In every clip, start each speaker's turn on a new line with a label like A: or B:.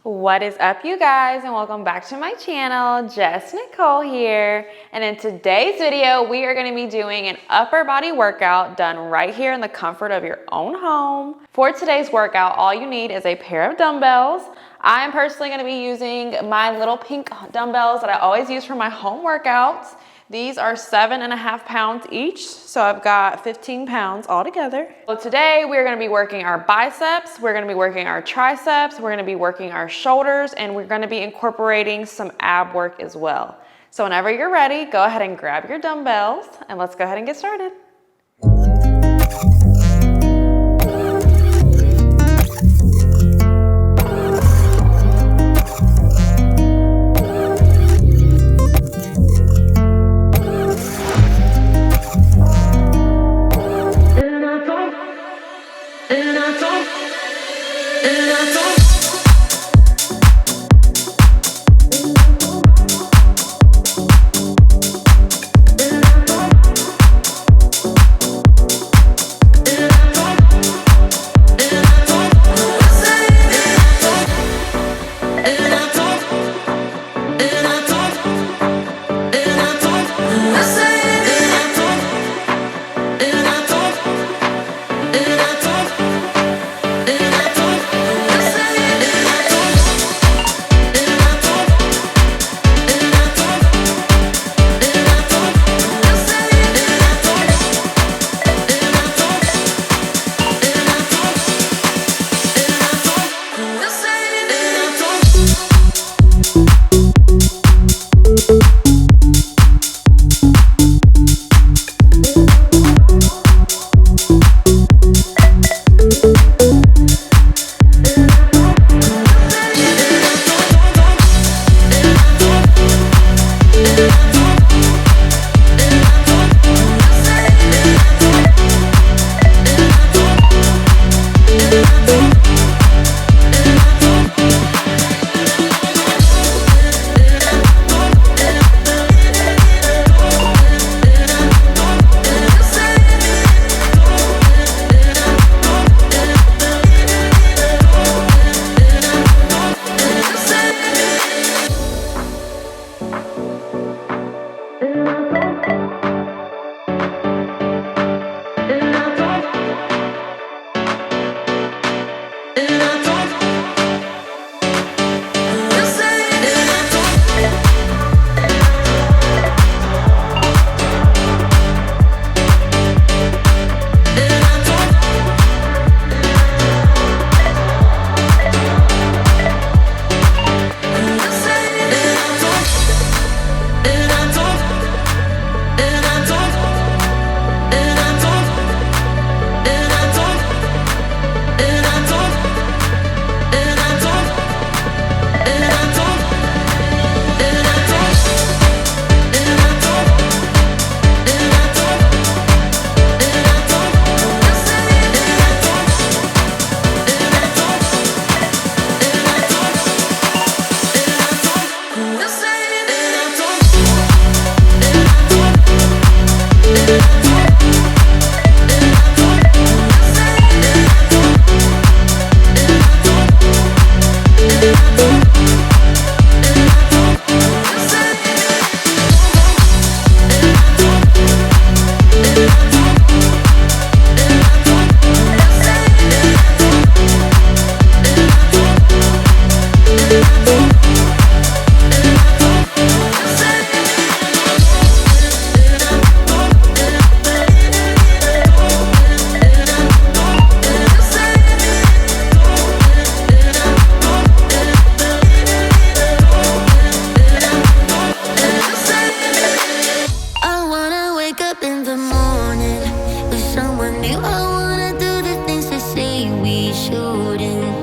A: What is up, you guys, and welcome back to my channel. Jess Nicole here, and in today's video we are going to be doing an upper body workout done right here in the comfort of your own home. For today's workout, all you need is a pair of dumbbells. I'm personally going to be using my little pink dumbbells that I always use for my home workouts. These are 7.5 pounds each, so I've got 15 pounds altogether. So today we're gonna be working our biceps, we're gonna be working our triceps, we're gonna be working our shoulders, and we're gonna be incorporating some ab work as well. So whenever you're ready, go ahead and grab your dumbbells, and let's go ahead and get started.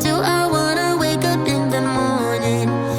B: Do I wanna wake up in the morning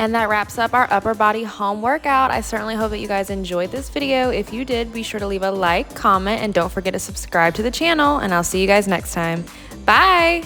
A: And that wraps up our upper body home workout. I certainly hope that you guys enjoyed this video. If you did, be sure to leave a like, comment, and don't forget to subscribe to the channel, and I'll see you guys next time. Bye!